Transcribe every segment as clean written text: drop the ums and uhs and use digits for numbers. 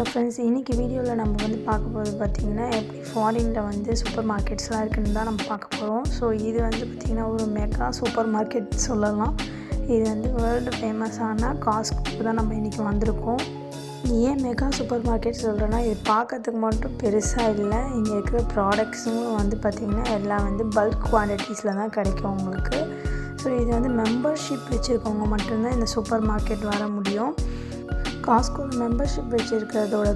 Hello friends, இன்றைக்கி வீடியோவில் நம்ம வந்து பார்க்க போகிறது பார்த்திங்கன்னா எப்படி ஃபாரினில் வந்து சூப்பர் மார்க்கெட்ஸ்லாம் இருக்குதுன்னு தான் நம்ம பார்க்க போகிறோம். ஸோ இது வந்து பார்த்திங்கன்னா ஒரு மெகா சூப்பர் மார்க்கெட் சொல்லலாம். இது வந்து வேர்ல்டு ஃபேமஸான காஸ்ட்கோக்கு தான் நம்ம இன்றைக்கி வந்திருக்கோம். ஏன் மெகா சூப்பர் மார்க்கெட் சொல்கிறேன்னா, இது பார்க்கறதுக்கு மட்டும் பெருசாக இல்லை, இங்கே இருக்கிற ப்ராடக்ட்ஸும் வந்து பார்த்திங்கன்னா எல்லாம் வந்து பல்க் குவான்டிட்டிஸில் தான் கிடைக்கும் உங்களுக்கு. ஸோ இது வந்து மெம்பர்ஷிப் வச்சுருக்கவங்க மட்டும்தான் இந்த சூப்பர் மார்க்கெட் வர முடியும். காஸ்ட்கோவில் மெம்பர்ஷிப் வச்சுருக்கிறதோட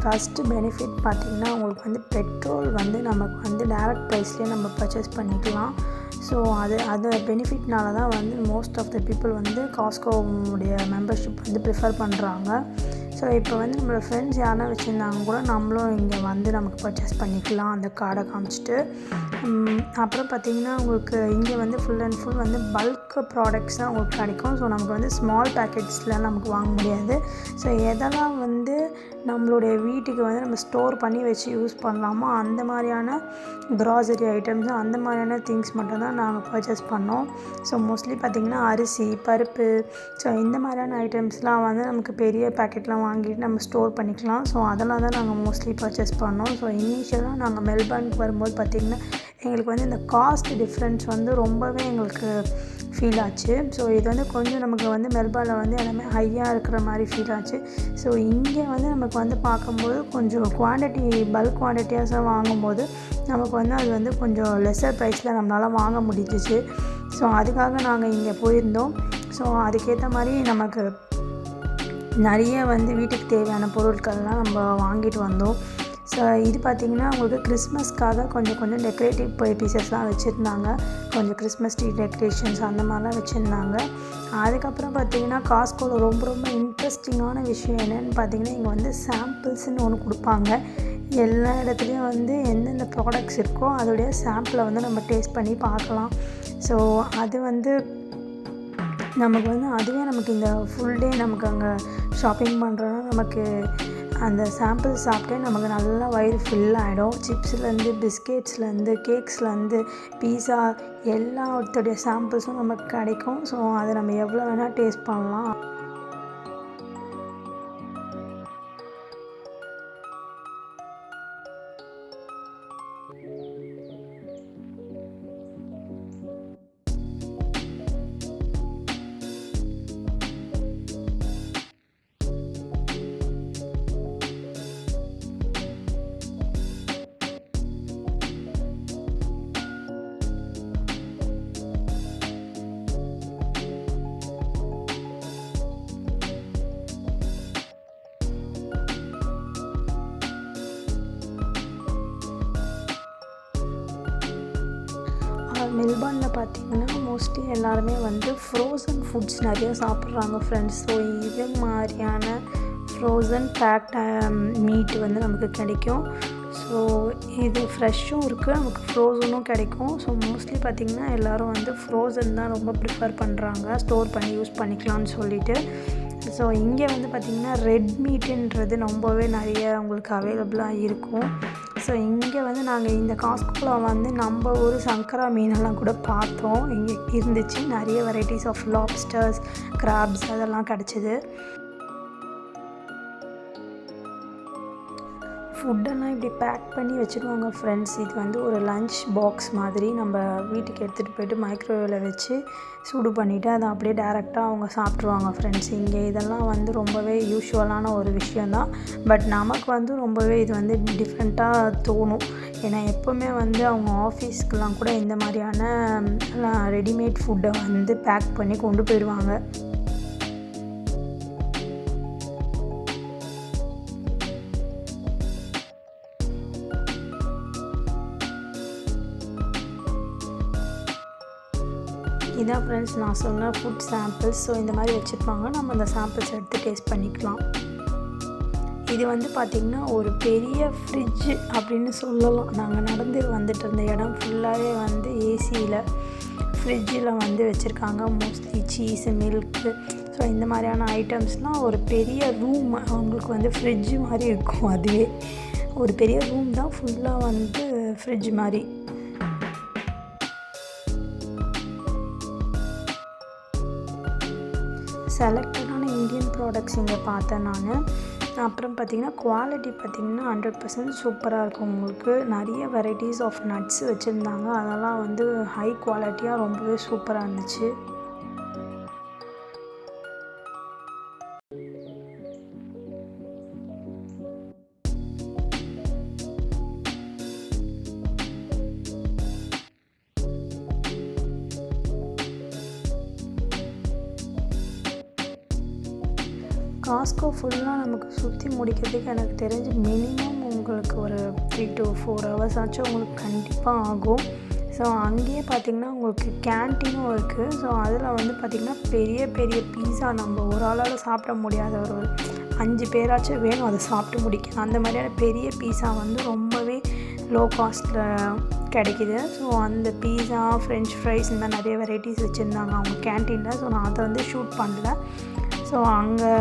ஃபஸ்ட்டு பெனிஃபிட் பார்த்திங்கன்னா, உங்களுக்கு வந்து பெட்ரோல் வந்து நமக்கு வந்து டேரக்ட் ப்ரைஸ்லேயே நம்ம பர்ச்சேஸ் பண்ணிக்கலாம். ஸோ அது பெனிஃபிட்னால தான் வந்து மோஸ்ட் ஆஃப் த பீப்புள் வந்து காஸ்ட்கோவுடைய மெம்பர்ஷிப் வந்து ப்ரிஃபர் பண்ணுறாங்க. ஸோ இப்போ வந்து நம்மளோட ஃப்ரெண்ட்ஸ் யாருன்னா வச்சுருந்தாங்க கூட நம்மளும் இங்கே வந்து நமக்கு பர்ச்சேஸ் பண்ணிக்கலாம் அந்த கார்டை காமிச்சிட்டு. அப்புறம் பார்த்திங்கன்னா, உங்களுக்கு இங்கே வந்து ஃபுல் அண்ட் ஃபுல் வந்து பல்க் ப்ராடக்ட்ஸ் தான் உங்களுக்கு கிடைக்கும். ஸோ நமக்கு வந்து ஸ்மால் பேக்கெட்ஸ்லாம் நமக்கு வாங்க முடியாது. ஸோ எதெல்லாம் வந்து நம்மளுடைய வீட்டுக்கு வந்து நம்ம ஸ்டோர் பண்ணி வச்சு யூஸ் பண்ணலாமோ அந்த மாதிரியான க்ராசரி ஐட்டம்ஸ், அந்த மாதிரியான திங்ஸ் மட்டும்தான் நாங்கள் பர்ச்சேஸ் பண்ணோம். ஸோ மோஸ்ட்லி பார்த்திங்கன்னா அரிசி, பருப்பு, ஸோ இந்த மாதிரியான ஐட்டம்ஸ்லாம் வந்து நமக்கு பெரிய பேக்கெட்லாம் வாங்கிட்டு நம்ம ஸ்டோர் பண்ணிக்கலாம். ஸோ அதெல்லாம் தான் நாங்கள் மோஸ்ட்லி பர்ச்சேஸ் பண்ணோம். ஸோ இனிஷியலாக நாங்கள் மெல்பர்னுக்கு வரும்போது பார்த்திங்கன்னா எங்களுக்கு வந்து இந்த காஸ்ட் டிஃப்ரென்ஸ் வந்து ரொம்பவே எங்களுக்கு ஃபீல் ஆச்சு. ஸோ இது வந்து கொஞ்சம் நமக்கு வந்து மெல்பர்னில் வந்து எல்லாமே ஹையாக இருக்கிற மாதிரி ஃபீல் ஆச்சு. ஸோ இங்கே வந்து நமக்கு வந்து பார்க்கும்போது கொஞ்சம் குவான்டிட்டி பல்க் குவான்டிட்டியாக வாங்கும்போது நமக்கு வந்து அது வந்து கொஞ்சம் லெஸ்ஸர் ப்ரைஸில் நம்மளால் வாங்க முடிஞ்சிச்சு. ஸோ அதுக்காக நாங்கள் இங்கே போயிருந்தோம். ஸோ அதுக்கேற்ற மாதிரி நமக்கு நிறைய வந்து வீட்டுக்கு தேவையான பொருட்கள்லாம் நம்ம வாங்கிட்டு வந்தோம். ஸோ இது பார்த்திங்கன்னா உங்களுக்கு கிறிஸ்மஸ்க்காக கொஞ்சம் டெக்கரேட்டிவ் பீசஸ்லாம் வச்சுருந்தாங்க. கொஞ்சம் கிறிஸ்மஸ் ட்ரீ டெக்கரேஷன்ஸ் அந்த மாதிரிலாம் வச்சுருந்தாங்க. அதுக்கப்புறம் பார்த்திங்கன்னா காஸ்ட்கோவில் ரொம்ப இன்ட்ரெஸ்டிங்கான விஷயம் என்னென்னு பார்த்திங்கன்னா, இங்கே வந்து சாம்பிள்ஸ்ன்னு ஒன்று கொடுப்பாங்க. எல்லா இடத்துலையும் வந்து எந்தெந்த ப்ராடக்ட்ஸ் இருக்கோ அதோடைய சாம்பிளை வந்து நம்ம டேஸ்ட் பண்ணி பார்க்கலாம். ஸோ அது வந்து நமக்கு வந்து அதுவே நமக்கு இந்த ஃபுல் டே நமக்கு அங்கே ஷாப்பிங் பண்ணுறோன்னா நமக்கு அந்த சாம்பிள் சாப்பிட்டே நமக்கு நல்லா வயிறு ஃபில் ஆகிடும். சிப்ஸ்லேருந்து பிஸ்கெட்ஸ்லேருந்து கேக்ஸ்லேருந்து பீஸா எல்லாத்தோடைய சாம்பிள்ஸும் நமக்கு கிடைக்கும். ஸோ அதை நம்ம எவ்வளோ வேணால் டேஸ்ட் பண்ணலாம். மெல்பர்னில் பார்த்திங்கன்னா மோஸ்ட்லி எல்லாருமே வந்து ஃப்ரோசன் ஃபுட்ஸ் நிறைய சாப்பிட்றாங்க ஃப்ரெண்ட்ஸ். ஸோ இது மாதிரியான ஃப்ரோசன் பேக்ட் மீட் வந்து நமக்கு கிடைக்கும். ஸோ இது ஃப்ரெஷ்ஷும் இருக்குது, நமக்கு ஃப்ரோசனும் கிடைக்கும். ஸோ மோஸ்ட்லி பார்த்திங்கன்னா எல்லோரும் வந்து ஃப்ரோசன் தான் ரொம்ப ப்ரிஃபர் பண்ணுறாங்க, ஸ்டோர் பண்ணி யூஸ் பண்ணிக்கலாம்னு சொல்லிட்டு. ஸோ இங்கே வந்து பார்த்திங்கன்னா ரெட் மீட்டுன்றது ரொம்பவே நிறைய உங்களுக்கு அவைலபிளாக இருக்கும். ஸோ இங்கே வந்து நாங்கள் இந்த காஸ்ட்கோவில் வந்து நம்ம ஒரு சங்கரா மீனெல்லாம் கூட பார்த்தோம். இங்கே இருந்துச்சு நிறைய வெரைட்டிஸ் ஆஃப் லாப்ஸ்டர்ஸ், கிராப்ஸ் அதெல்லாம் கிடச்சிது. ஃபுட்டெல்லாம் இப்படி பேக் பண்ணி வச்சுருவாங்க ஃப்ரெண்ட்ஸ். இது வந்து ஒரு லன்ச் பாக்ஸ் மாதிரி நம்ம வீட்டுக்கு எடுத்துகிட்டு போய்ட்டு மைக்ரோவேவில் வச்சு சூடு பண்ணிவிட்டு அதை அப்படியே டேரெக்டாக அவங்க சாப்பிட்ருவாங்க ஃப்ரெண்ட்ஸ். இங்கே இதெல்லாம் வந்து ரொம்பவே யூஷுவலான ஒரு விஷயந்தான். பட் நமக்கு வந்து ரொம்பவே இது வந்து டிஃப்ரெண்ட்டாக தோணும். ஏன்னா எப்போவுமே வந்து அவங்க ஆஃபீஸ்க்கெலாம் கூட இந்த மாதிரியான ரெடிமேட் ஃபுட்டை வந்து பேக் பண்ணி கொண்டு போயிடுவாங்க. இதான் ஃப்ரெண்ட்ஸ் நான் சொன்ன ஃபுட் சாம்பிள்ஸ். ஸோ இந்த மாதிரி வச்சுருப்பாங்க, நம்ம அந்த சாம்பிள்ஸ் எடுத்து டேஸ்ட் பண்ணிக்கலாம். இது வந்து பார்த்திங்கன்னா ஒரு பெரிய ஃப்ரிட்ஜ் அப்படின்னு சொல்லலாம். நாங்கள் நடந்து வந்துட்டு இருந்த இடம் ஃபுல்லாகவே வந்து ஏசியில் ஃப்ரிட்ஜில் வந்து வச்சுருக்காங்க. மோஸ்ட்லி சீஸு, மில்க்கு, ஸோ இந்த மாதிரியான ஐட்டம்ஸ்லாம் ஒரு பெரிய ரூம் அவங்களுக்கு வந்து ஃப்ரிட்ஜு மாதிரி இருக்கும். அதுவே ஒரு பெரிய ரூம் தான் ஃபுல்லாக வந்து ஃப்ரிட்ஜ் மாதிரி. செலக்டடான இந்தியன் ப்ராடக்ட்ஸ் இங்கே பார்த்தேன் நான். அப்புறம் பார்த்திங்கன்னா குவாலிட்டி பார்த்திங்கன்னா 100% சூப்பராக இருக்கும். உங்களுக்கு நிறைய வெரைட்டிஸ் ஆஃப் நட்ஸ் வச்சுருந்தாங்க. அதெல்லாம் வந்து ஹை குவாலிட்டியாக ரொம்பவே சூப்பராக இருந்துச்சு. காஸ்கோ ஃபுல்லாக நமக்கு சுற்றி முடிக்கிறதுக்கு எனக்கு தெரிஞ்சு மினிமம் உங்களுக்கு ஒரு 3 to 4 hours ஆச்சும் உங்களுக்கு கண்டிப்பாக ஆகும். ஸோ அங்கேயே பார்த்திங்கன்னா உங்களுக்கு கேன்டீனும் இருக்குது. ஸோ அதில் வந்து பார்த்திங்கன்னா பெரிய பெரிய பீஸா நம்ம ஒரு ஆளால் சாப்பிட முடியாத ஒரு 5 பேராச்சும் வேணும் அதை சாப்பிட்டு முடிக்கணும். அந்த மாதிரியான பெரிய பீஸா வந்து ரொம்பவே லோ காஸ்ட்டில் கிடைக்கிது. ஸோ அந்த பீஸா, ஃப்ரெஞ்ச் ஃப்ரைஸ் இந்த மாதிரி நிறைய வெரைட்டிஸ் வச்சுருந்தாங்க அவங்க கேன்டீனில். ஸோ நான் அதை வந்து ஷூட் பண்ணல. ஸோ அங்கே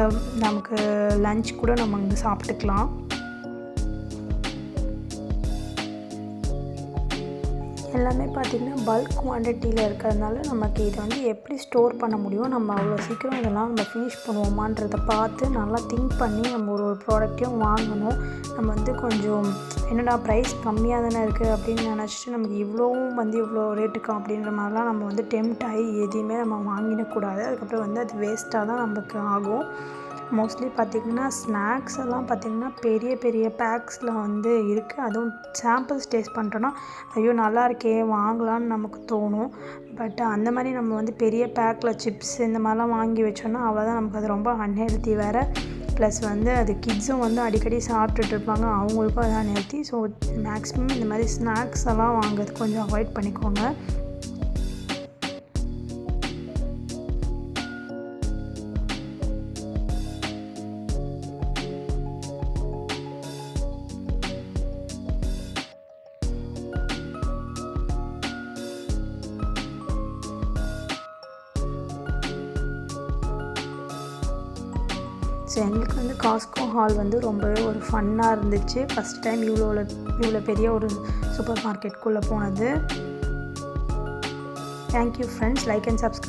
நமக்கு லன்ச் கூட நம்ம அங்கே சாப்பிட்டுக்கலாம். எல்லாமே பார்த்திங்கன்னா பல்க் குவான்டிட்டியில் இருக்கிறதுனால நமக்கு இதை வந்து எப்படி ஸ்டோர் பண்ண முடியும், நம்ம அவ்வளோ சீக்கிரம் இதெல்லாம் நம்ம ஃபினிஷ் பண்ணுவோமான்றதை பார்த்து நல்லா திங்க் பண்ணி நம்ம ஒரு ப்ராடக்ட்டையும் வாங்கணும். நம்ம வந்து கொஞ்சம் என்னடா ப்ரைஸ் கம்மியாக தானே இருக்குது அப்படின்னு நினச்சிட்டு நமக்கு இவ்வளோவும் வந்து இவ்வளோ ரேட்டுக்கா அப்படின்ற மாதிரிலாம் நம்ம வந்து டெம்ப்ட் ஆகி எதையுமே நம்ம வாங்கிடக்கூடாது. அதுக்கப்புறம் வந்து அது வேஸ்ட்டாக தான் நமக்கு ஆகும். மோஸ்ட்லி பார்த்திங்கன்னா ஸ்நாக்ஸ் எல்லாம் பார்த்திங்கன்னா பெரிய பெரிய பேக்ஸில் வந்து இருக்குது. அதுவும் சாம்பிள்ஸ் டேஸ்ட் பண்ணுறோன்னா ஐயோ நல்லா இருக்கே வாங்கலான்னு நமக்கு தோணும். பட் அந்த மாதிரி நம்ம வந்து பெரிய பேக்கில் சிப்ஸ் இந்த மாதிரிலாம் வாங்கி வச்சோன்னா அவ்வளோதான், நமக்கு அது ரொம்ப அன்ஹெல்த்தி வேறு. ப்ளஸ் வந்து அது கிட்ஸும் வந்து அடிக்கடி சாப்பிட்டுட்டு இருப்பாங்க, அவங்களுக்கும் அது அன்ஹெல்த்தி. ஸோ மேக்ஸிமம் இந்த மாதிரி ஸ்நாக்ஸ் எல்லாம் வாங்குறது கொஞ்சம் அவாய்ட் பண்ணிக்கோங்க. ஸோ எங்களுக்கு வந்து காஸ்கோ ஹால் வந்து ரொம்பவே ஒரு ஃபன்னாக இருந்துச்சு. ஃபஸ்ட் டைம் இவ்வளோ பெரிய ஒரு சூப்பர் மார்க்கெட்குள்ளே போனது. Thank you friends. Like and subscribe.